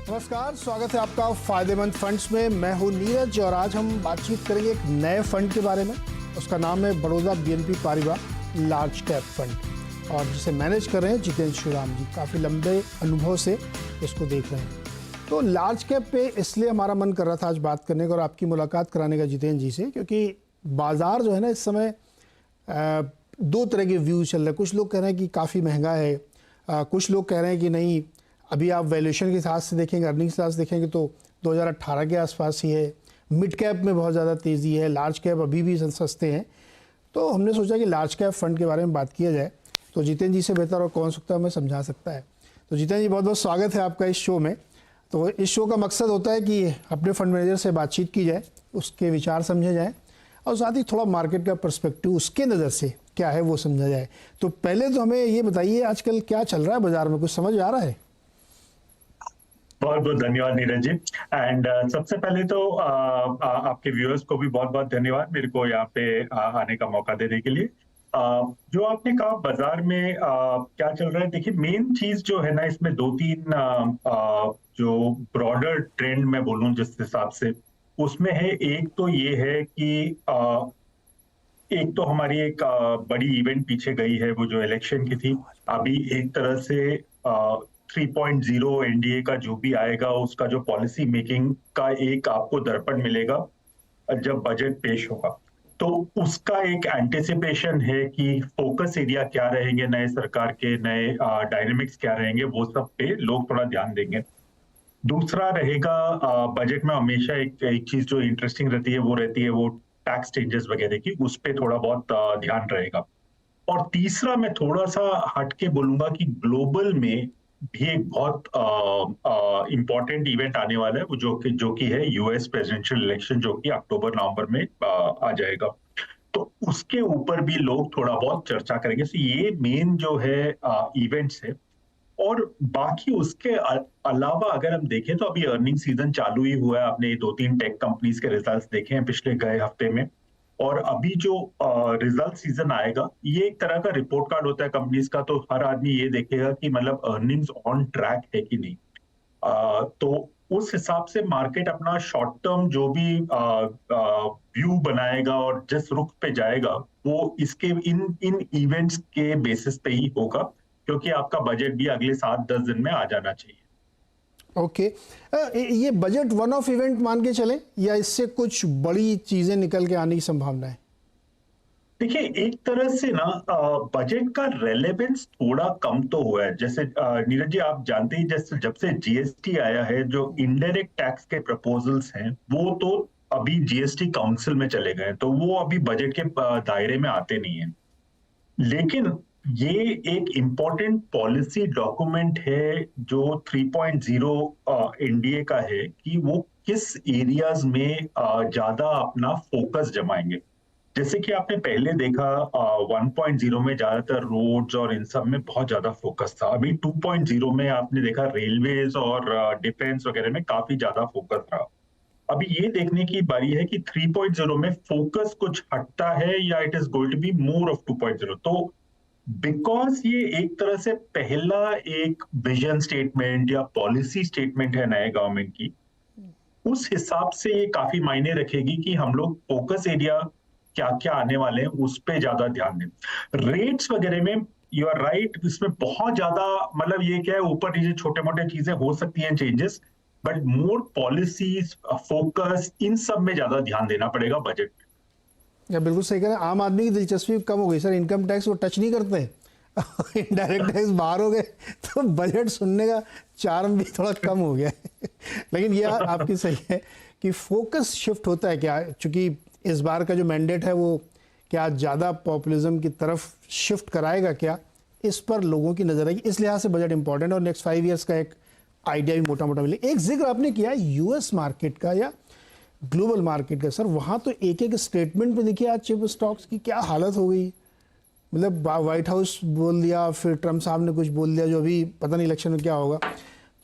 नमस्कार, स्वागत है आपका फायदेमंद फंड्स में। मैं हूं नीरज और आज हम बातचीत करेंगे एक नए फंड के बारे में। उसका नाम है Baroda BNP Paribas large cap fund और जिसे मैनेज कर रहे हैं जितेंद्र श्रीराम जी। काफ़ी लंबे अनुभव से इसको देख रहे हैं। तो लार्ज कैप पे इसलिए हमारा मन कर रहा था आज बात करने का और आपकी मुलाकात कराने का जितेंद्र जी से, क्योंकि बाज़ार जो है ना इस समय दो तरह के व्यूज़ चल रहे हैं। कुछ लोग कह रहे हैं कि काफ़ी महंगा है, कुछ लोग कह रहे हैं कि नहीं, अभी आप वैल्यूएशन के हिसाब से देखेंगे, अर्निंग्स के हिसाब से देखेंगे तो 2018 के आसपास ही है। मिड कैप में बहुत ज़्यादा तेज़ी है, लार्ज कैप अभी भी सस्ते हैं। तो हमने सोचा कि लार्ज कैप फंड के बारे में बात किया जाए, तो जितेंद्र जी से बेहतर और कौन सकता है हमें समझा सकता है। तो जितेंद्र जी, बहुत बहुत स्वागत है आपका इस शो में। तो इस शो का मकसद होता है कि अपने फंड मैनेजर से बातचीत की जाए, उसके विचार समझे जाए और साथ ही थोड़ा मार्केट का पर्सपेक्टिव उसके नज़र से क्या है वो समझा जाए। तो पहले तो हमें ये बताइए, आजकल क्या चल रहा है बाजार में, कुछ समझ आ रहा है? बहुत बहुत धन्यवाद नीरज जी। एंड सबसे पहले तो आपके व्यूअर्स को भी बहुत बहुत धन्यवाद मेरे को यहाँ पे आने का मौका देने के लिए। जो आपने कहा बाजार में क्या चल रहा है, देखिए मेन चीज जो है ना इसमें दो तीन जो ब्रॉडर ट्रेंड मैं बोलूं जिस हिसाब से उसमें है। एक तो ये है कि एक तो हमारी एक बड़ी इवेंट पीछे गई है, वो जो इलेक्शन की थी। अभी एक तरह से 3.0 एनडीए का जो भी आएगा उसका जो पॉलिसी मेकिंग का एक आपको दर्पण मिलेगा जब बजट पेश होगा। तो उसका एक एंटिसिपेशन है कि फोकस एरिया क्या रहेंगे नए सरकार के, नए डायनेमिक्स क्या रहेंगे, वो सब पे लोग थोड़ा ध्यान देंगे। दूसरा रहेगा बजट में हमेशा एक चीज जो इंटरेस्टिंग रहती है वो रहती है वो टैक्स चेंजेस वगैरह की, उस पर थोड़ा बहुत ध्यान रहेगा। और तीसरा मैं थोड़ा सा हटके बोलूंगा कि ग्लोबल में भी एक बहुत इंपॉर्टेंट इवेंट आने वाला है, वो जो कि है यूएस प्रेसिडेंशियल इलेक्शन, जो कि अक्टूबर नवंबर में आ जाएगा। तो उसके ऊपर भी लोग थोड़ा बहुत चर्चा करेंगे। तो ये मेन जो है इवेंट्स है। और बाकी उसके अलावा अगर हम देखें तो अभी अर्निंग सीजन चालू ही हुआ है। आपने दो तीन टेक कंपनीज के रिजल्ट्स देखे हैं पिछले गए हफ्ते में। और अभी जो रिजल्ट सीजन आएगा ये एक तरह का रिपोर्ट कार्ड होता है कंपनीज का। तो हर आदमी ये देखेगा कि मतलब अर्निंग्स ऑन ट्रैक है कि नहीं। तो उस हिसाब से मार्केट अपना शॉर्ट टर्म जो भी व्यू बनाएगा और जिस रुख पे जाएगा वो इसके इन इन इवेंट्स के बेसिस पे ही होगा, क्योंकि आपका बजट भी अगले 7-10 दिन में आ जाना चाहिए। ओके। ये बजट वन ऑफ इवेंट मान के चलें या इससे कुछ बड़ी चीजें निकल के आने की संभावना है? देखिए एक तरह से ना बजट का रेलेवेंस थोड़ा कम तो हुआ है। जैसे नीरज जी आप जानते ही, जैसे जब से जीएसटी आया है जो इनडायरेक्ट टैक्स के प्रपोजल्स हैं वो तो अभी जीएसटी काउंसिल में चले गए, तो वो अभी बजट के दायरे में आते नहीं है। लेकिन ये एक इम्पोर्टेंट पॉलिसी डॉक्यूमेंट है जो 3.0 एनडीए का है कि वो किस एरियाज में ज्यादा अपना फोकस जमाएंगे। जैसे कि आपने पहले देखा 1.0 में ज्यादातर रोड्स और इन सब में बहुत ज्यादा फोकस था। अभी 2.0 में आपने देखा रेलवेज और डिफेंस वगैरह में काफी ज्यादा फोकस रहा। अभी ये देखने की बारी है कि 3.0 में फोकस कुछ हटता है या it is going to be more of 2.0। तो बिकॉज ये एक तरह से पहला एक विजन स्टेटमेंट या पॉलिसी स्टेटमेंट है नए गवर्नमेंट की, उस हिसाब से ये काफी मायने रखेगी कि हम लोग फोकस एरिया क्या क्या आने वाले हैं उस पे ज्यादा ध्यान दें। रेट्स वगैरह में यू आर राइट, इसमें बहुत ज्यादा मतलब ये क्या है, ऊपर नीचे छोटे मोटे चीजें हो सकती हैं changes, but more policies focus in सब में ज्यादा ध्यान देना पड़ेगा बजट में। या बिल्कुल सही कह रहे हैं। आम आदमी की दिलचस्पी कम हो गई सर, इनकम टैक्स वो टच नहीं करते हैं इनडायरेक्ट टैक्स बाहर हो गए तो बजट सुनने का चार्म भी थोड़ा कम हो गया है लेकिन ये आपकी सही है कि फोकस शिफ्ट होता है क्या, चूंकि इस बार का जो मैंडेट है वो क्या ज़्यादा पॉपुलिज्म की तरफ शिफ्ट कराएगा क्या, इस पर लोगों की नज़र आएगी। इस लिहाज से बजट इंपॉर्टेंट और नेक्स्ट 5 ईयर्स का एक आइडिया भी मोटा मोटा मिले। एक जिक्र आपने किया यूएस मार्केट का या ग्लोबल मार्केट का, सर वहाँ तो एक एक स्टेटमेंट में देखिए आज चिप स्टॉक्स की क्या हालत हो गई। मतलब व्हाइट हाउस बोल दिया, फिर ट्रम्प साहब ने कुछ बोल दिया जो अभी पता नहीं इलेक्शन में क्या होगा।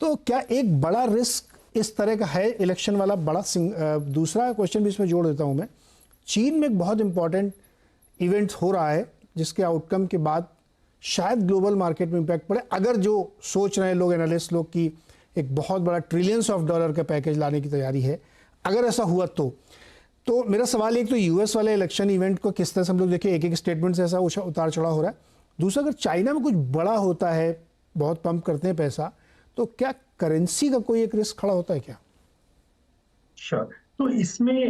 तो क्या एक बड़ा रिस्क इस तरह का है इलेक्शन वाला बड़ा दूसरा क्वेश्चन भी इसमें जोड़ देता हूँ मैं। चीन में एक बहुत इंपॉर्टेंट इवेंट हो रहा है जिसके आउटकम के बाद शायद ग्लोबल मार्केट में इम्पैक्ट पड़े। अगर जो सोच रहे हैं लोग, एनालिस्ट लोग, कि एक बहुत बड़ा ट्रिलियंस ऑफ डॉलर का पैकेज लाने की तैयारी है। अगर ऐसा हुआ तो मेरा सवाल एक तो यूएस वाले इलेक्शन इवेंट को किस तरह से हम लोग देखें, एक एक स्टेटमेंट से ऐसा उतार चढ़ाव हो रहा है। दूसरा, अगर चाइना में कुछ बड़ा होता है, बहुत पंप करते हैं पैसा, तो क्या करेंसी का कोई एक रिस्क खड़ा होता है क्या? श्योर। तो इसमें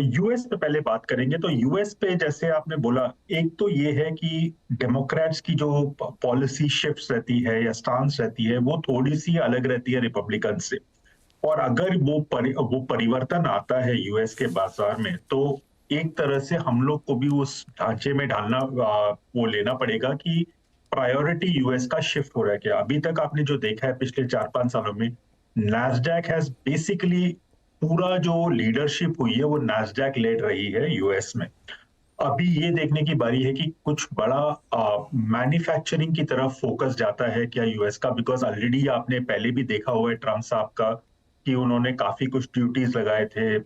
यूएस पे पहले बात करेंगे। तो यूएस पे जैसे आपने बोला, एक तो ये है कि डेमोक्रेट्स की जो पॉलिसी शिफ्ट्स रहती है या स्टांस रहती है वो थोड़ी सी अलग रहती है रिपब्लिकन से। और अगर वो परिवर्तन आता है यूएस के बाजार में, तो एक तरह से हम लोग को भी उस ढांचे में ढालना वो लेना पड़ेगा कि प्रायोरिटी यूएस का शिफ्ट हो रहा है क्या। अभी तक आपने जो देखा है पिछले 4-5 सालों में, नैस्डैक हैज बेसिकली पूरा जो लीडरशिप हुई है वो नैस्डैक लेड रही है यूएस में। अभी ये देखने की बारी है कि कुछ बड़ा मैन्युफैक्चरिंग की तरफ फोकस जाता है क्या यूएस का, बिकॉज ऑलरेडी आपने पहले भी देखा हुआ है ट्रम्प साहब का कि उन्होंने काफी कुछ ड्यूटीज लगाए थे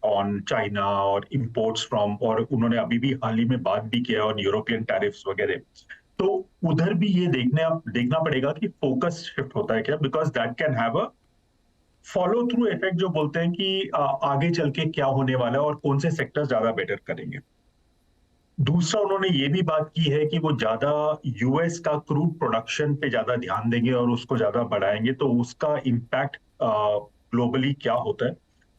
ऑन चाइना और इंपोर्ट्स फ्रॉम, और उन्होंने अभी भी हाल ही में बात भी किया ऑन यूरोपियन टैरिफ्स वगैरह। तो उधर भी ये देखना पड़ेगा कि फोकस शिफ्ट होता है क्या, because that can have a follow through effect, जो बोलते हैं कि आगे चल के क्या होने वाला है और कौन से सेक्टर ज्यादा बेटर करेंगे। दूसरा, उन्होंने ये भी बात की है कि वो ज्यादा यूएस का क्रूड प्रोडक्शन पे ज्यादा ध्यान देंगे और उसको ज्यादा बढ़ाएंगे, तो उसका इम्पैक्ट ग्लोबली क्या होता है।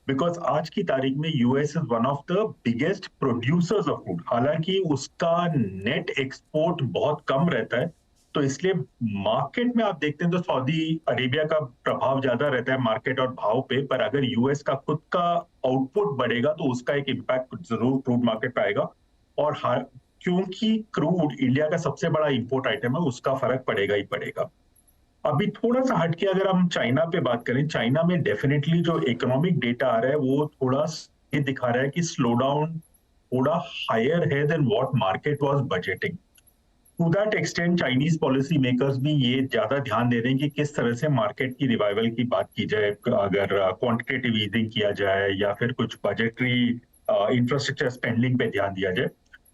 बिकॉज आज की तारीख में US is one of the biggest producers of food, हालांकि उसका नेट एक्सपोर्ट बहुत कम रहता है। तो इसलिए मार्केट में आप देखते हैं तो सऊदी अरेबिया का प्रभाव ज्यादा रहता है मार्केट और भाव पे, पर अगर यूएस का खुद का आउटपुट बढ़ेगा तो उसका एक इम्पैक्ट जरूर क्रूड मार्केट पे आएगा। और क्योंकि क्रूड इंडिया का सबसे बड़ा इंपोर्ट आइटम है, उसका फर्क पड़ेगा ही पड़ेगा। अभी थोड़ा सा हटके अगर हम चाइना पे बात करें, चाइना में डेफिनेटली जो इकोनॉमिक डेटा आ रहा है वो थोड़ा ये दिखा रहा है कि स्लो डाउन थोड़ा हायर है than what market was budgeting. To that extent Chinese policy makers भी ये ज्यादा ध्यान दे रहे हैं कि किस तरह से मार्केट की रिवाइवल की बात की जाए, अगर क्वांटिटेटिव ईजिंग किया जाए या फिर कुछ बजटरी इंफ्रास्ट्रक्चर स्पेंडिंग पे ध्यान दिया जाए।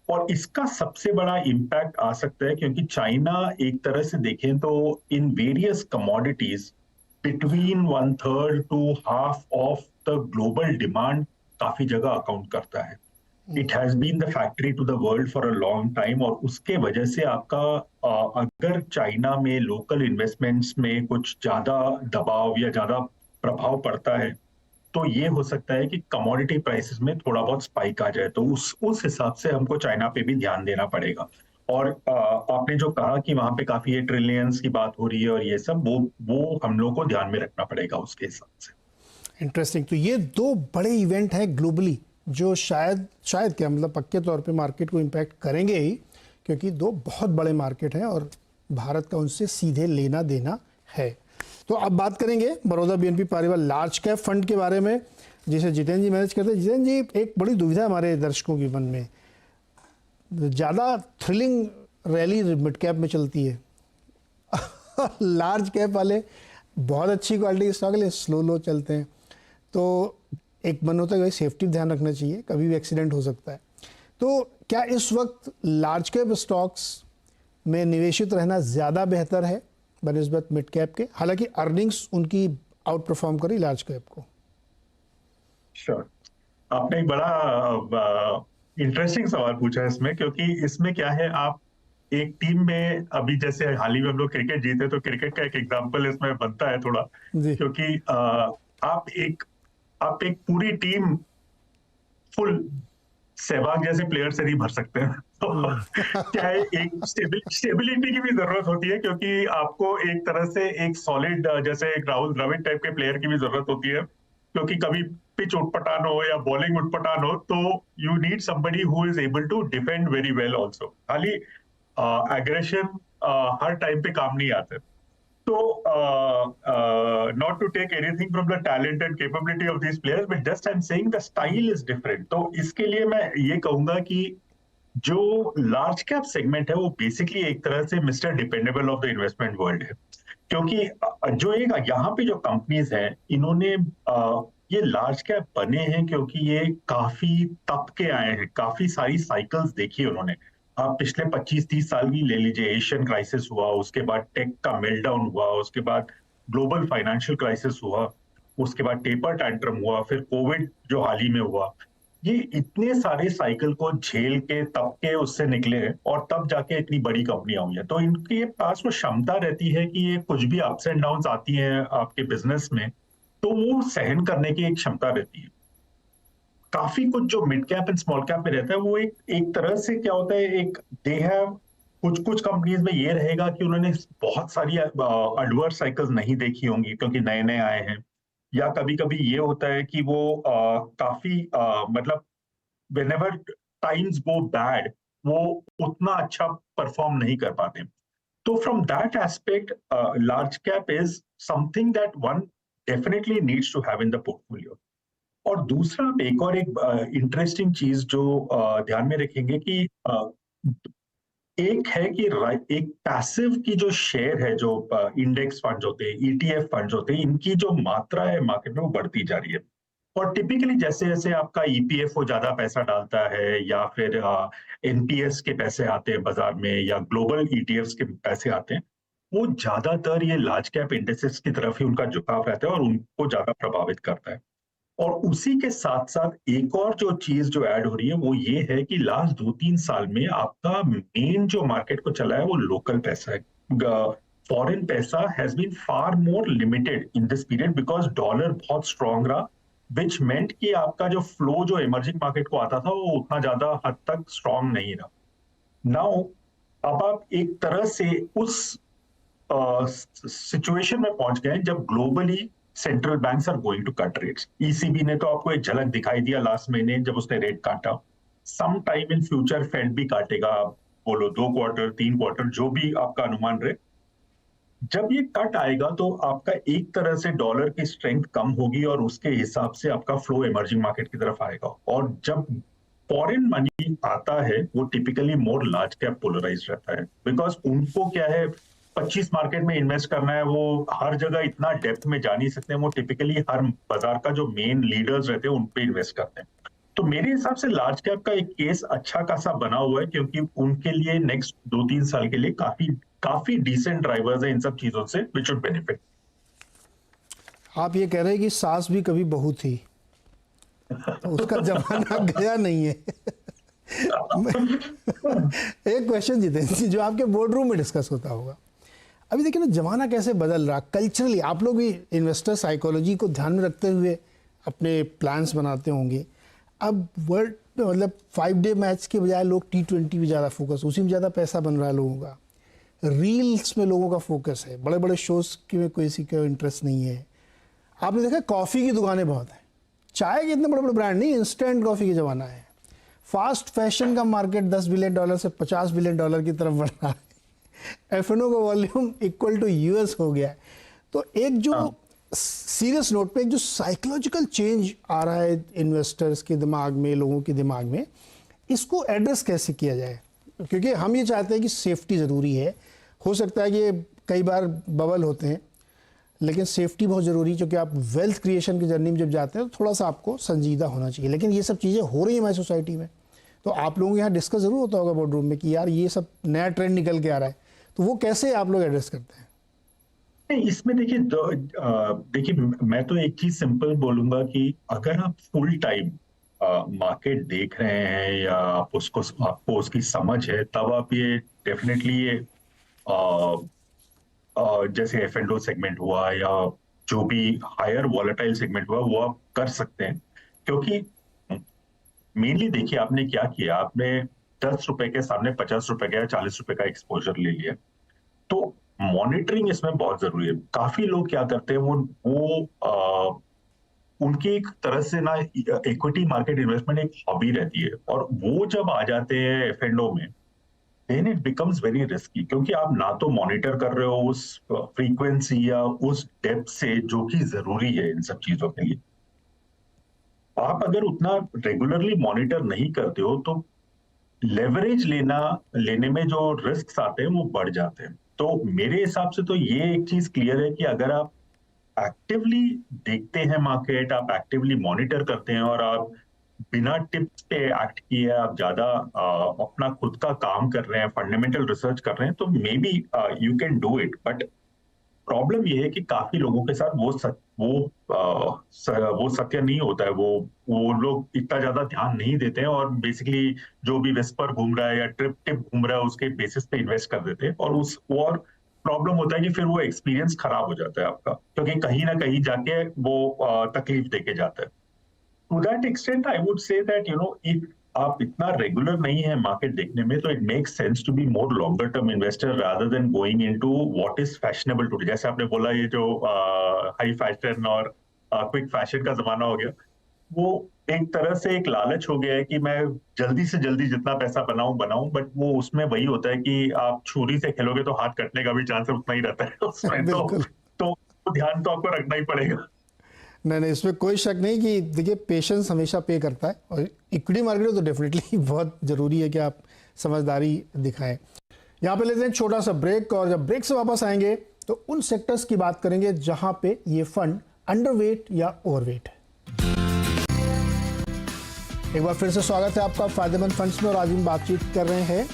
और इसका सबसे बड़ा इम्पैक्ट आ सकता है क्योंकि चाइना एक तरह से देखें तो in various commodities between 1/3 to half of the global demand काफी जगह अकाउंट करता है। It has been the factory to the world for a long time, और उसके वजह से आपका अगर चाइना में लोकल इन्वेस्टमेंट्स में कुछ ज्यादा दबाव या ज्यादा प्रभाव पड़ता है तो ये हो सकता है कि कमोडिटी प्राइसेस में थोड़ा बहुत स्पाइक आ जाए। तो उस हिसाब से हमको चाइना पे भी ध्यान देना पड़ेगा। और आपने जो कहा कि वहां पे काफी ये ट्रिलियंस की बात हो रही है और ये सब, वो हम लोग को ध्यान में रखना पड़ेगा उसके हिसाब से। इंटरेस्टिंग। तो ये दो बड़े इवेंट हैं ग्लोबली जो शायद क्या मतलब पक्के तौर पे मार्केट को इम्पैक्ट करेंगे ही, क्योंकि दो बहुत बड़े मार्केट हैं और भारत का उनसे सीधे लेना देना है। तो अब बात करेंगे Baroda BNP Paribas large cap fund के बारे में, जिसे जितेंद्र जी मैनेज करते हैं। जितेंद्र जी, एक बड़ी दुविधा हमारे दर्शकों के मन में, ज़्यादा थ्रिलिंग रैली मिड कैप में चलती है लार्ज कैप वाले बहुत अच्छी क्वालिटी के स्टॉक ले स्लो लो चलते हैं। तो एक मन होता है कि सेफ्टी ध्यान रखना चाहिए, कभी भी एक्सीडेंट हो सकता है। तो क्या इस वक्त लार्ज कैप स्टॉक्स में निवेशित रहना ज़्यादा बेहतर है बनिस्बत मिड कैप के, हालांकि अर्निंग्स उनकी आउट परफॉर्म करी लार्ज कैप को? श्योर। आपने एक बड़ा इंटरेस्टिंग सवाल पूछा है इसमें, क्योंकि इसमें क्या है, आप एक टीम में, अभी जैसे हाल ही में हम लोग क्रिकेट जीते तो क्रिकेट का एक एग्जांपल इसमें बनता है थोड़ा, जी। क्योंकि आप एक पूरी टीम फुल सहवाग जैसे प्लेयर से नहीं भर सकते हैं तो क्या है, एक स्टेबिलिटी की भी जरूरत होती है, क्योंकि आपको एक तरह से एक सॉलिड जैसे एक राहुल द्रविड़ टाइप के प्लेयर की भी जरूरत होती है, क्योंकि कभी पिच उटपटान हो या बॉलिंग उटपटान हो तो you need somebody who is able to defend very well also. खाली एग्रेशन हर टाइम पे काम नहीं आते। So, not to take anything from the talent and capability of these players, but just I'm saying the style is different. तो इसके लिए मैं ये कहूंगा कि जो लार्ज कैप सेगमेंट है वो बेसिकली एक तरह से mister dependable of the investment world है, क्योंकि जो एक यहाँ पे जो कंपनीज हैं इन्होंने ये लार्ज कैप बने हैं क्योंकि ये काफी तप के आए हैं, काफी सारी साइकिल्स देखी उन्होंने। आप पिछले 25-30 साल की ले लीजिए, एशियन क्राइसिस हुआ, उसके बाद टेक का मेल्टडाउन हुआ, उसके बाद ग्लोबल फाइनेंशियल क्राइसिस हुआ, उसके बाद टेपर टैंट्रम हुआ, फिर कोविड जो हाल ही में हुआ, ये इतने सारे साइकिल को झेल के तब के उससे निकले हैं और तब जाके इतनी बड़ी कंपनियां हुई हैं। तो इनके पास वो क्षमता रहती है कि ये कुछ भी अप्स एंड डाउन्स आती हैं आपके बिजनेस में, तो वो सहन करने की एक क्षमता रहती है। काफी कुछ जो mid cap and small cap में रहता है वो एक तरह से क्या होता है, एक दे हैव कुछ कुछ कंपनीज में ये रहेगा कि उन्होंने बहुत सारी एडवर्स साइकिल्स नहीं देखी होंगी क्योंकि नए नए आए हैं, या कभी कभी ये होता है कि वो काफी मतलब whenever times go bad, वो उतना अच्छा परफॉर्म नहीं कर पाते। तो from that aspect large cap is something that one definitely needs to have in the portfolio. और दूसरा एक इंटरेस्टिंग चीज जो ध्यान में रखेंगे कि एक है कि एक पैसिव की जो शेयर है, जो इंडेक्स फंड होते हैं, ईटीएफ फंड होते हैं, इनकी जो मात्रा है मार्केट में वो बढ़ती जा रही है। और टिपिकली जैसे जैसे आपका ईपीएफओ ज्यादा पैसा डालता है या फिर एनपीएस के पैसे आते हैं बाजार में या ग्लोबल ईटीएफ्स के पैसे आते हैं, वो ज्यादातर ये लार्ज कैप इंडेक्सेस की तरफ ही उनका झुकाव रहता है और उनको ज्यादा प्रभावित करता है। और उसी के साथ साथ एक और जो चीज जो ऐड हो रही है वो ये है कि लास्ट 2-3 साल में आपका मेन जो मार्केट को चला है वो लोकल पैसा है। फॉरेन पैसा has been far more limited in this period because dollar बहुत स्ट्रांग रहा, विच मेंट कि आपका जो फ्लो जो इमर्जिंग मार्केट को आता था वो उतना ज्यादा हद तक स्ट्रांग नहीं रहा। नाउ अब आप एक तरह से उस सिचुएशन में पहुंच गए जब globally central banks are going to cut rates. ECB ने तो आपको एक झलक दिखाई दिया लास्ट महीने जब उसने रेट काटा। Some time in future fed भी काटेगा, बोलो 2 क्वार्टर 3 क्वार्टर जो भी आपका अनुमान रहे। जब ये कट आएगा तो आपका एक तरह से डॉलर की स्ट्रेंथ कम होगी और उसके हिसाब से आपका फ्लो इमर्जिंग मार्केट की तरफ आएगा। और जब फॉरेन मनी आता है वो typically more large cap polarise रहता है बिकॉज उनको क्या है, 25 मार्केट में इन्वेस्ट करना है, वो हर जगह इतना डेप्थ में जा नहीं सकते, वो टिपिकली हर बाजार का जो मेन लीडर्स रहते हैं उन पे इन्वेस्ट करते हैं। तो मेरे हिसाब से लार्ज कैप का एक केस अच्छा खासा बना हुआ है क्योंकि उनके लिए नेक्स्ट 2-3 साल के लिए काफी काफी डिसेंट ड्राइवर्स है इन सब चीजों से विच वुड बेनिफिट। आप ये कह रहे हैं कि सास भी कभी बहू थी, तो उसका जमाना गया नहीं है। एक क्वेश्चन जितेंद्र जी, जो आपके बोर्ड रूम में डिस्कस होता होगा, अभी देखिए ना जमाना कैसे बदल रहा कल्चरली। आप लोग भी इन्वेस्टर साइकोलॉजी को ध्यान में रखते हुए अपने प्लान्स बनाते होंगे। अब वर्ल्ड मतलब 5 डे मैच के बजाय लोग T20 में ज़्यादा फोकस, उसी में ज़्यादा पैसा बन रहा है लोगों का। रील्स में लोगों का फोकस है, बड़े बड़े शोज़ में किसी का इंटरेस्ट नहीं है। आपने देखा कॉफ़ी की दुकानें बहुत हैं, चाय के इतने बड़े बड़े ब्रांड नहीं, इंस्टेंट कॉफ़ी का ज़माना है। फास्ट फैशन का मार्केट $10 बिलियन से $50 बिलियन की तरफ बढ़ रहा है। F&O का वॉल्यूम इक्वल टू US हो गया है। तो एक जो सीरियस नोट पे एक जो साइकोलॉजिकल चेंज आ रहा है इन्वेस्टर्स के दिमाग में, लोगों के दिमाग में, इसको एड्रेस कैसे किया जाए? क्योंकि हम ये चाहते हैं कि सेफ्टी ज़रूरी है। हो सकता है कि कई बार बबल होते हैं, लेकिन सेफ्टी बहुत ज़रूरी है क्योंकि आप वेल्थ क्रिएशन की जर्नी में जब जाते हैं तो थोड़ा सा आपको संजीदा होना चाहिए। लेकिन ये सब चीज़ें हो रही हैं हमारी सोसाइटी में, तो आप लोगों के यहाँ डिस्कस ज़रूर होता होगा बोर्ड रूम में कि यार ये सब नया ट्रेंड निकल के आ रहा है, तो वो कैसे आप लोग एड्रेस करते हैं? इसमें देखिए मैं तो एक चीज सिंपल बोलूंगा कि अगर आप फुल टाइम मार्केट देख रहे हैं या आपको उसकी समझ है, तब आप ये डेफिनेटली ये जैसे F&O सेगमेंट हुआ या जो भी हायर वॉलेटाइल सेगमेंट हुआ वो आप कर सकते हैं। क्योंकि मेनली देखिए आपने क्या किया, आपने ₹10 के सामने ₹50 का या ₹40 का एक्सपोजर ले लिया। तो मॉनिटरिंग इसमें बहुत जरूरी है। काफी लोग क्या करते हैं, वो उनकी एक तरह से ना इक्विटी मार्केट इन्वेस्टमेंट एक हॉबी रहती है और वो जब आ जाते हैं F&O में, then it becomes very risky क्योंकि आप ना तो मॉनिटर कर रहे हो उस फ्रीक्वेंसी या उस डेप्थ से जो कि जरूरी है इन सब चीजों के लिए। आप अगर उतना रेगुलरली मॉनिटर नहीं करते हो तो लेवरेज लेने में जो रिस्क आते हैं वो बढ़ जाते हैं। तो मेरे हिसाब से तो ये एक चीज क्लियर है कि अगर आप एक्टिवली देखते हैं मार्केट, आप एक्टिवली मॉनिटर करते हैं और आप बिना टिप्स पे एक्ट किए आप ज्यादा अपना खुद का काम कर रहे हैं, फंडामेंटल रिसर्च कर रहे हैं, तो may be you can do it. But problem ये है कि काफी लोगों के साथ वो सत्य नहीं होता है, वो लोग इतना ज्यादा ध्यान नहीं देते हैं और बेसिकली जो भी विस्पर घूम रहा है या ट्रिप टिप घूम रहा है उसके बेसिस पे इन्वेस्ट कर देते हैं, और प्रॉब्लम होता है कि फिर वो एक्सपीरियंस खराब हो जाता है आपका, क्योंकि कहीं ना कहीं जाके वो तकलीफ देके जाता है। To that extent I would say that if आप इतना रेगुलर नहीं है मार्केट देखने में, तो it makes sense to be more longer term investor rather than going into what is fashionable today. जैसे आपने बोला, ये जो हाई फैशन और क्विक फैशन का जमाना हो गया, वो एक तरह से एक लालच हो गया है कि मैं जल्दी से जल्दी जितना पैसा बनाऊं, बट वो उसमें वही होता है कि आप छुरी से खेलोगे तो हाथ कटने का भी चांस उतना ही रहता है उसमें। बिल्कुल। तो ध्यान तो आपको रखना ही पड़ेगा। नहीं नहीं, इसमें कोई शक नहीं कि देखिए पेशेंस हमेशा पे करता है, और इक्विटी मार्केट में तो डेफिनेटली बहुत ज़रूरी है कि आप समझदारी दिखाएं। यहाँ पे लेते हैं छोटा सा ब्रेक, और जब ब्रेक से वापस आएंगे तो उन सेक्टर्स की बात करेंगे जहां पे ये फंड अंडरवेट या ओवरवेट है। एक बार फिर से स्वागत है आपका फायदेमंद फंड्स में, और आज हम बातचीत कर रहे हैं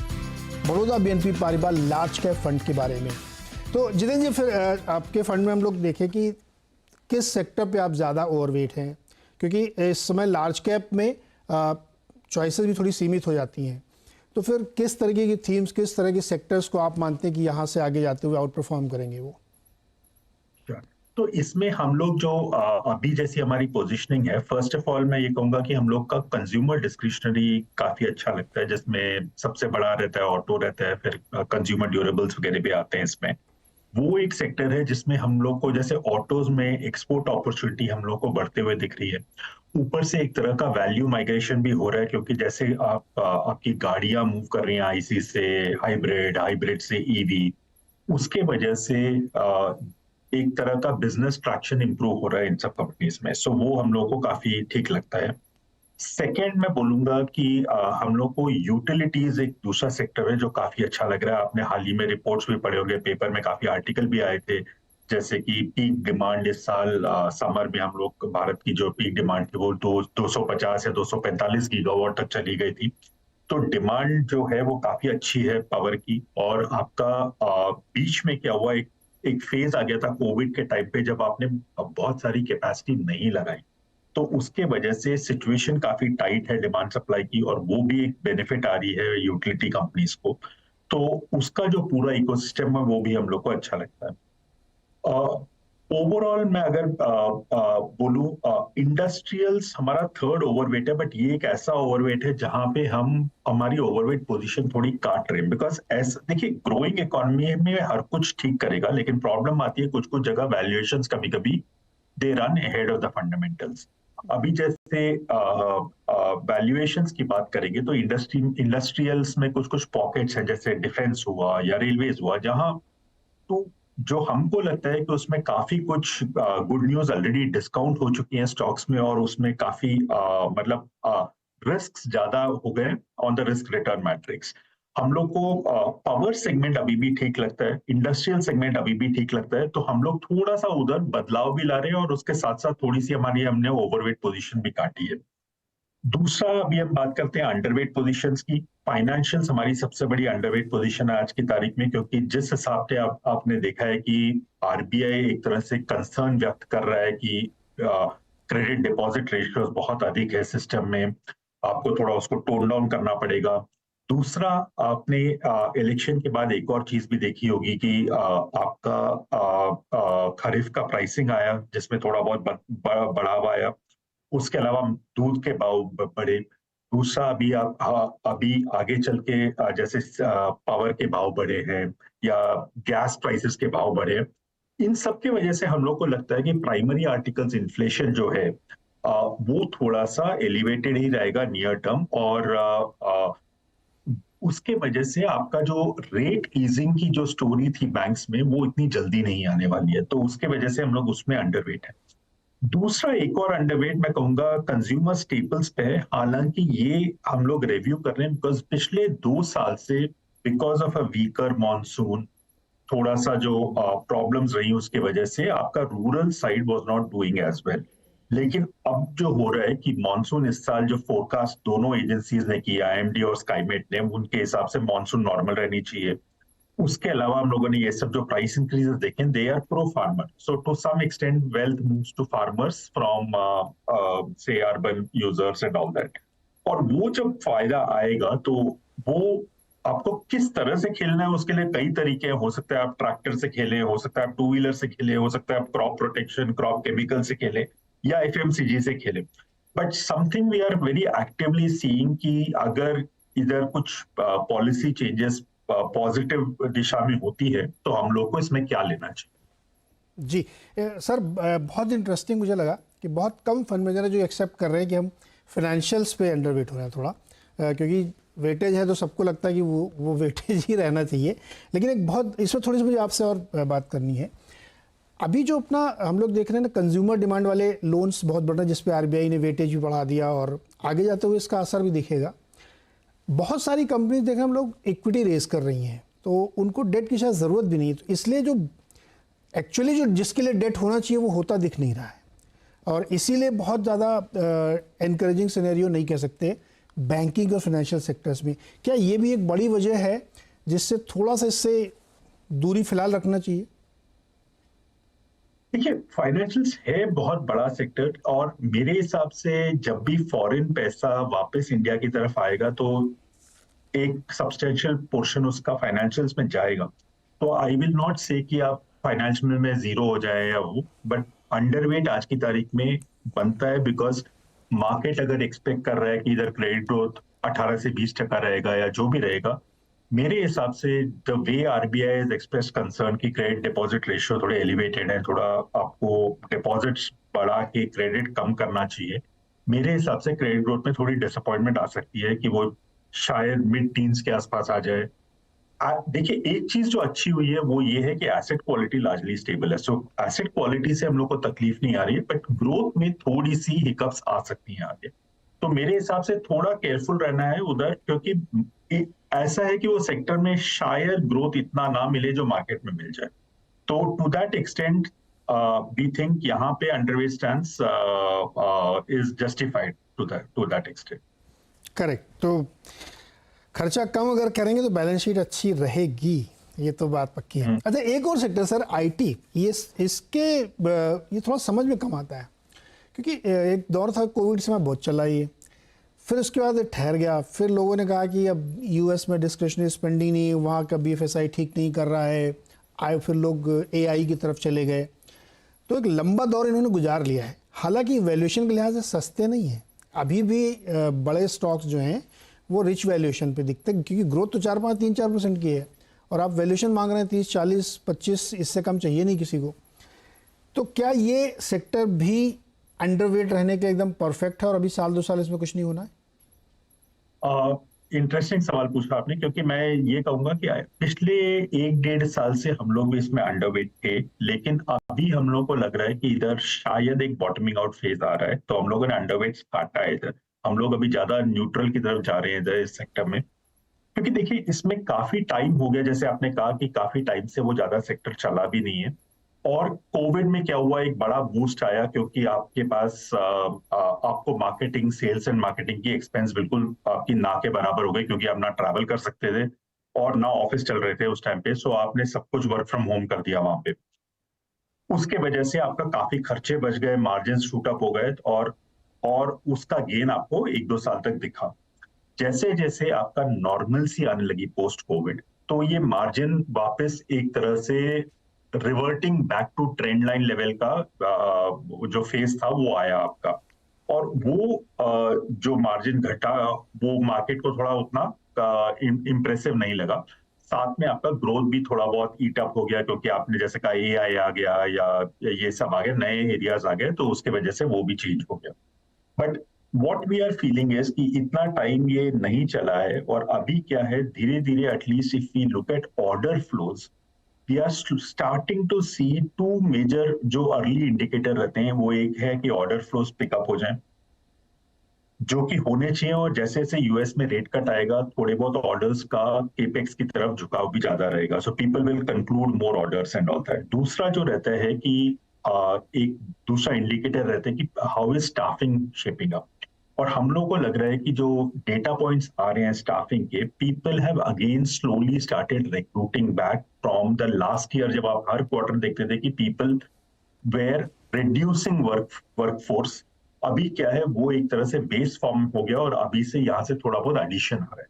Baroda BNP Paribas large cap fund के बारे में। तो जितेंद्र जी, फिर आपके फंड में हम लोग देखें कि किस सेक्टर पे आप ज़्यादा ओवरवेट हैं, क्योंकि इस समय लार्ज कैप में चॉइसेस भी थोड़ी सीमित हो जाती हैं। तो फिर किस तरीके की थीम्स, किस तरह के सेक्टर्स को आप मानते हैं कि यहाँ से आगे जाते हुए आउट परफॉर्म करेंगे वो? तो इसमें हम लोग जो अभी जैसी हमारी पोजीशनिंग है, फर्स्ट ऑफ ऑल मैं ये कहूंगा कि हम लोग का कंज्यूमर डिस्क्रिशनरी काफी अच्छा लगता है, जिसमें सबसे बड़ा रहता है ऑटो रहता है, फिर कंज्यूमर ड्यूरेबल्स वगैरह भी आते हैं इसमें। वो एक सेक्टर है जिसमें हम लोग को, जैसे ऑटोज में एक्सपोर्ट अपॉर्चुनिटी हम लोग को बढ़ते हुए दिख रही है। ऊपर से एक तरह का वैल्यू माइग्रेशन भी हो रहा है, क्योंकि जैसे आपकी गाड़ियां मूव कर रही हैं आईसी से हाइब्रिड, हाइब्रिड से ईवी, उसके वजह से एक तरह का बिजनेस ट्रैक्शन इंप्रूव हो रहा है इन सब कंपनीज में। सो वो हम लोग को काफी ठीक लगता है। सेकेंड मैं बोलूंगा कि हम लोग को यूटिलिटीज एक दूसरा सेक्टर है जो काफी अच्छा लग रहा है। आपने हाल ही में रिपोर्ट्स भी पढ़े होंगे, पेपर में काफी आर्टिकल भी आए थे, जैसे कि पीक डिमांड इस साल समर में हम लोग, भारत की जो पीक डिमांड थी वो 250 या 245 गीगावाट तक चली गई थी। तो डिमांड जो है वो काफी अच्छी है पावर की। और आपका बीच में क्या हुआ, एक फेज आ गया था कोविड के टाइम पे, जब आपने बहुत सारी कैपेसिटी नहीं लगाई, तो उसके वजह से सिचुएशन काफी टाइट है डिमांड सप्लाई की, और वो भी एक बेनिफिट आ रही है यूटिलिटी कंपनीज को। तो उसका जो पूरा इकोसिस्टम है वो भी हम लोग को अच्छा लगता है। ओवरऑल मैं अगर बोलूं, इंडस्ट्रियल्स हमारा थर्ड ओवरवेट है, बट ये एक ऐसा ओवरवेट है जहां पे हम हमारी ओवरवेट पोजीशन थोड़ी काट रहे हैं। बिकॉज ऐसा देखिए, ग्रोइंग इकोनॉमी में हर कुछ ठीक करेगा, लेकिन प्रॉब्लम आती है कुछ कुछ जगह वैल्यूएशंस कभी कभी they run ahead of the fundamentals. अभी जैसे वैल्यूएशंस की बात करेंगे तो इंडस्ट्रियल्स में कुछ कुछ पॉकेट्स हैं, जैसे डिफेंस हुआ या रेलवेज हुआ, जहां तो जो हमको लगता है कि उसमें काफी कुछ गुड न्यूज ऑलरेडी डिस्काउंट हो चुकी हैं स्टॉक्स में, और उसमें काफी मतलब रिस्क ज्यादा हो गए on the risk return matrix. हम लोग को पावर सेगमेंट अभी भी ठीक लगता है, इंडस्ट्रियल सेगमेंट अभी भी ठीक लगता है, तो हम लोग थोड़ा सा उधर बदलाव भी ला रहे हैं, और उसके साथ साथ थोड़ी सी हमने ओवरवेट पोजीशन भी काटी है। दूसरा, अभी हम बात करते हैं अंडरवेट पोजीशंस की। फाइनेंशियल्स हमारी सबसे बड़ी अंडरवेट पोजीशन है आज की तारीख में, क्योंकि जिस हिसाब से आपने देखा है कि आरबीआई एक तरह से कंसर्न व्यक्त कर रहा है कि क्रेडिट डिपॉजिट रेशियोज बहुत अधिक है सिस्टम में, आपको थोड़ा उसको टोन डाउन करना पड़ेगा। दूसरा, आपने इलेक्शन के बाद एक और चीज भी देखी होगी कि आपका खरीफ का प्राइसिंग आया, जिसमें थोड़ा बहुत बढ़ावा आया। उसके अलावा दूध के भाव बढ़े। दूसरा, अभी आगे चल के जैसे पावर के भाव बढ़े हैं या गैस प्राइसेस के भाव बढ़े हैं, इन सब की वजह से हम लोग को लगता है कि प्राइमरी आर्टिकल्स इन्फ्लेशन जो है वो थोड़ा सा एलिवेटेड ही रहेगा नियर टर्म, और उसके वजह से आपका जो रेट ईजिंग की जो स्टोरी थी बैंक्स में, वो इतनी जल्दी नहीं आने वाली है। तो उसके वजह से हम लोग उसमें अंडरवेट है। दूसरा एक और अंडरवेट मैं कहूंगा कंज्यूमर स्टेपल्स पे है। हालांकि ये हम लोग रिव्यू कर रहे हैं, बिकॉज पिछले 2 साल से because of a weaker monsoon, थोड़ा सा जो प्रॉब्लम्स रही उसके वजह से आपका rural side was not doing as well. लेकिन अब जो हो रहा है कि मॉनसून इस साल, जो फोरकास्ट दोनों एजेंसीज ने किया, आईएमडी और स्काईमेट ने, उनके हिसाब से मॉनसून नॉर्मल रहनी चाहिए। उसके अलावा हम लोगों ने ये सब जो प्राइस इंक्रीजेस देखे, they are pro farmer, so to some extent wealth moves to farmers from से urban users and all that. और वो जब फायदा आएगा तो वो आपको किस तरह से खेलना है उसके लिए कई तरीके हैं। हो सकता है आप ट्रैक्टर से खेलें, हो सकता है आप टू व्हीलर से खेलें, हो सकता है आप क्रॉप प्रोटेक्शन, क्रॉप केमिकल से खेलें, या एफएमसीजी से खेलें। But something we are very actively seeing कि अगर इधर कुछ पॉलिसी चेंजेस पॉजिटिव दिशा में होती है तो हम लोग को इसमें क्या लेना चाहिए। जी सर, बहुत इंटरेस्टिंग मुझे लगा कि बहुत कम फंड मैनेजर है जो एक्सेप्ट कर रहे हैं कि हम फाइनेंशियल्स पे अंडरवेट हो रहे हैं थोड़ा, क्योंकि वेटेज है तो सबको लगता है कि वो वेटेज ही रहना चाहिए। लेकिन एक बहुत इसमें थोड़ी सी मुझे आपसे और बात करनी है। अभी जो अपना हम लोग देख रहे हैं ना, कंज्यूमर डिमांड वाले लोन्स बहुत बढ़ रहे हैं, जिसपे आरबीआई ने वेटेज भी बढ़ा दिया और आगे जाते हुए इसका असर भी दिखेगा। बहुत सारी कंपनीज देखें हम लोग इक्विटी रेस कर रही हैं, तो उनको डेट की शायद ज़रूरत भी नहीं है, तो इसलिए जो एक्चुअली जो जिसके लिए डेट होना चाहिए वो होता दिख नहीं रहा है, और इसीलिए बहुत ज़्यादा एनकरेजिंग सिनेरियो नहीं कह सकते बैंकिंग और फाइनेंशियल सेक्टर्स में। क्या ये भी एक बड़ी वजह है जिससे थोड़ा सा इससे दूरी फिलहाल रखना चाहिए? देखिए, फाइनेंशियल्स है बहुत बड़ा सेक्टर, और मेरे हिसाब से जब भी फॉरेन पैसा वापस इंडिया की तरफ आएगा तो एक सब्सटेंशियल पोर्शन उसका फाइनेंशियल्स में जाएगा। तो आई विल नॉट से कि आप फाइनेंशियल में जीरो हो जाए या वो, बट अंडरवेट आज की तारीख में बनता है, बिकॉज मार्केट अगर एक्सपेक्ट कर रहा है कि इधर क्रेडिट ग्रोथ 18 से 20% रहेगा या जो भी रहेगा, मेरे हिसाब से the way RBI is express concern कि क्रेडिट डिपॉजिट रेशियो थोड़े एलिवेटेड है, थोड़ा आपको डिपॉजिट्स बढ़ा के क्रेडिट कम करना चाहिए। मेरे हिसाब से क्रेडिट ग्रोथ में थोड़ी डिसअपॉइंटमेंट आ सकती है कि वो शायद मिड टीन्स के आसपास आ जाए। देखिए, एक चीज जो अच्छी हुई है वो ये है कि एसेट क्वालिटी लार्जली स्टेबल है, सो एसेट क्वालिटी से हम लोग को तकलीफ नहीं आ रही है, बट ग्रोथ में थोड़ी सी हिकअप्स आ सकती हैं आगे। तो मेरे हिसाब से थोड़ा केयरफुल रहना है उधर, क्योंकि ऐसा है कि वो सेक्टर में शायद ग्रोथ इतना ना मिले जो मार्केट में मिल जाए। तो to that extent we think यहाँ पे underweight stance is justified to that extent. Correct. तो खर्चा कम अगर करेंगे तो बैलेंस शीट अच्छी रहेगी, ये तो बात पक्की है। अच्छा, एक और सेक्टर सर, आईटी, ये थोड़ा समझ में कम आता है, क्योंकि एक दौर था कोविड समय बहुत चला ये, फिर उसके बाद ठहर गया, फिर लोगों ने कहा कि अब यूएस में डिस्क्रिशनरी स्पेंडिंग नहीं, वहाँ का बीएफएसआई ठीक नहीं कर रहा है, आए फिर लोग एआई की तरफ चले गए, तो एक लंबा दौर इन्होंने गुजार लिया है। हालांकि वैल्यूएशन के लिहाज से सस्ते नहीं हैं, अभी भी बड़े स्टॉक्स जो हैं वो रिच वैल्यूएशन पे दिखते हैं, क्योंकि ग्रोथ तो 4-5-3-4% की है और आप वैल्यूएशन मांग रहे हैं 30-40-25, इससे कम चाहिए नहीं किसी को। तो क्या ये सेक्टर भी अंडरवेट रहने के एकदम परफेक्ट है और अभी 1-2 साल इसमें कुछ नहीं होना है? इंटरेस्टिंग सवाल पूछा आपने, क्योंकि मैं ये कहूंगा कि पिछले 1-1.5 साल से हम लोग भी इसमें अंडरवेट थे, लेकिन अभी हम लोग को लग रहा है कि इधर शायद एक बॉटमिंग आउट फेज आ रहा है, तो हम लोगों ने अंडरवेट काटा है इधर। हम लोग अभी ज्यादा न्यूट्रल की तरफ जा रहे हैं इधर इस सेक्टर में, क्योंकि देखिए इसमें काफी टाइम हो गया, जैसे आपने कहा कि काफी टाइम से वो ज्यादा सेक्टर चला भी नहीं है। और कोविड में क्या हुआ, एक बड़ा बूस्ट आया, क्योंकि आपके पास आपको मार्केटिंग, सेल्स एंड मार्केटिंग की एक्सपेंस बिल्कुल आपकी ना के बराबर हो गई, क्योंकि आप ना ट्रैवल कर सकते थे और ना ऑफिस चल रहे थे उस टाइम पे, सो आपने सब कुछ वर्क फ्रॉम होम कर दिया वहां पे। उसके वजह से आपका काफी खर्चे बच गए, मार्जिन शूट अप हो गए, और उसका गेन आपको 1-2 साल तक दिखा। जैसे जैसे आपका नॉर्मल सी आने लगी पोस्ट कोविड, तो ये मार्जिन वापस एक तरह से reverting back to trend line level का जो फेज था वो आया आपका, और वो जो मार्जिन घटा वो मार्केट को थोड़ा उतना इम्प्रेसिव नहीं लगा। साथ में आपका ग्रोथ भी थोड़ा बहुत ईट अप हो गया, क्योंकि आपने जैसे कहा एआई आ गया या ये सब आ गया, नए एरियाज आ गए, तो उसके वजह से वो भी चेंज हो गया। But what we are feeling is कि इतना टाइम ये नहीं चला है, और अभी क्या है, धीरे धीरे at least if we look at order flows, we are starting to see to measure जो अर्ली इंडिकेटर रहते हैं। वो एक है कि ऑर्डर फ्लोज पिकअप हो जाए, जो कि होने चाहिए, और जैसे जैसे यूएस में रेट कट आएगा, थोड़े बहुत ऑर्डर्स का केपेक्स की तरफ झुकाव भी ज्यादा रहेगा, so people will conclude more orders and all that. दूसरा जो रहता है कि एक दूसरा इंडिकेटर रहता है कि how is staffing shaping up. और हम लोग को लग रहा है कि जो डेटा पॉइंट्स आ रहे हैं स्टाफिंग के, people have again slowly started recruiting back from the last year, जब आप हर क्वार्टर देखते थे कि पीपल वेयर रिड्यूसिंग वर्कफोर्स। अभी क्या है, वो एक तरह से बेस फॉर्म हो गया और अभी से यहाँ से थोड़ा बहुत एडिशन आ रहा है।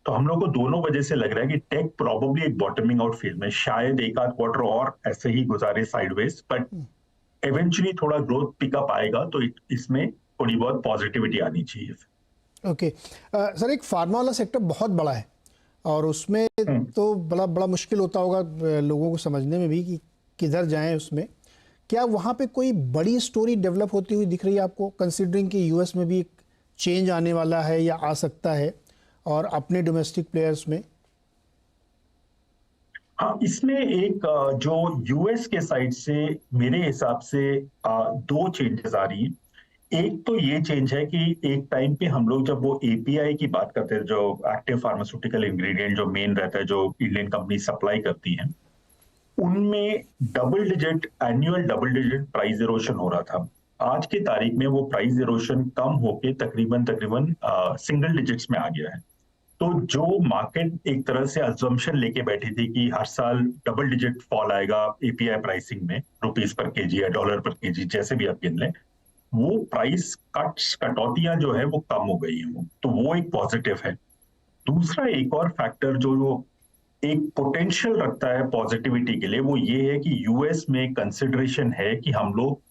तो हम लोग को दोनों वजह से लग रहा है कि टेक प्रॉब्ली एक बॉटमिंग आउट फेज में, शायद एक आध क्वार्टर और ऐसे ही गुजारे साइडवेज, बट इवेंचुअली थोड़ा ग्रोथ पिकअप आएगा, तो इसमें थोड़ी बहुत पॉजिटिविटी आनी चाहिए। ओके सर, एक फार्मा वाला सेक्टर बहुत बड़ा है और उसमें तो बड़ा बड़ा मुश्किल होता होगा लोगों को समझने में भी कि किधर जाएं उसमें। क्या वहाँ पे कोई बड़ी स्टोरी डेवलप होती हुई दिख रही है आपको, कंसिडरिंग कि यूएस में भी एक चेंज आने वाला है या आ सकता है और अपने डोमेस्टिक प्लेयर्स में? हाँ, इसमें एक जो यूएस के साइड से मेरे हिसाब से दो चेंजेस आ रही हैं। एक तो ये चेंज है कि एक टाइम पे हम लोग जब वो एपीआई की बात करते हैं, जो एक्टिव फार्मास्यूटिकल इंग्रेडिएंट जो मेन रहता है, जो इंडियन कंपनी सप्लाई करती हैं, उनमें annual double digit price erosion हो रहा था। आज की तारीख में वो प्राइस इरोशन कम होके तकरीबन सिंगल डिजिट्स में आ गया है। तो जो मार्केट एक तरह से अजम्पशन लेके बैठी थी कि हर साल डबल डिजिट फॉल आएगा एपीआई प्राइसिंग में, रुपीस पर केजी या डॉलर पर केजी, जैसे भी आप गिन लें, वो प्राइस कटौतियां जो है वो कम हो गई हैं, तो वो एक पॉजिटिव है। दूसरा एक और फैक्टर जो एक पोटेंशियल रखता है पॉजिटिविटी के लिए, वो ये है कि यूएस में कंसिडरेशन है कि हम लोग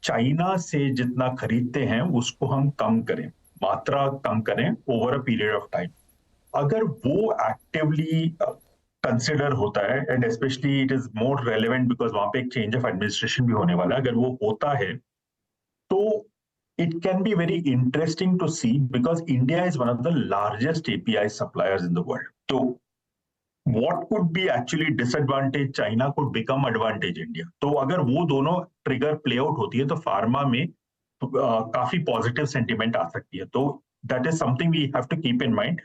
चाइना से जितना खरीदते हैं उसको हम कम करें, मात्रा कम करें over a period of time. अगर वो एक्टिवली कंसिडर होता है, and specially it is more relevant because वहां पे एक चेंज ऑफ एडमिनिस्ट्रेशन भी होने वाला है, अगर वो होता है तो it can be very interesting to see because India is one of the largest API suppliers in the world. So what could be actually disadvantage China could become advantage India. तो अगर वो दोनों ट्रिगर प्ले आउट होती है तो pharma में काफी positive sentiment आ सकती है। तो that is something we have to keep in mind.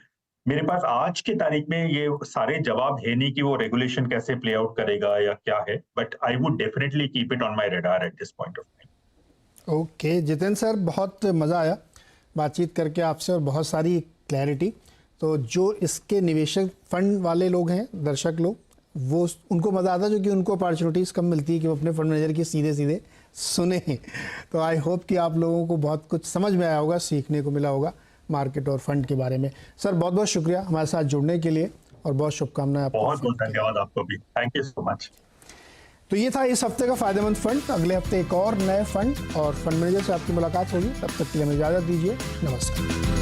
मेरे पास आज की तारीख में ये सारे जवाब है नहीं कि वो रेगुलेशन कैसे प्ले आउट करेगा या क्या है, but I would definitely keep it on my radar at this point of time. Okay Jitendra sir, बहुत मज़ा आया बातचीत करके आपसे और बहुत सारी क्लैरिटी। तो जो इसके निवेशक फंड वाले लोग हैं, दर्शक लोग, वो उनको मज़ा आता है जो कि उनको अपॉर्चुनिटीज़ कम मिलती है कि वो अपने फंड मैनेजर की सीधे सीधे सुने। तो आई होप कि आप लोगों को बहुत कुछ समझ में आया होगा, सीखने को मिला होगा मार्केट और फंड के बारे में। सर बहुत बहुत शुक्रिया हमारे साथ जुड़ने के लिए और बहुत शुभकामनाएं आपको। बहुत बहुत धन्यवाद आपको भी, थैंक यू सो मच। तो ये था इस हफ्ते का फायदेमंद फंड। अगले हफ्ते एक और नए फंड और फंड मैनेजर से आपकी मुलाकात होगी। तब तक के लिए हमें इजाज़त दीजिए। नमस्कार।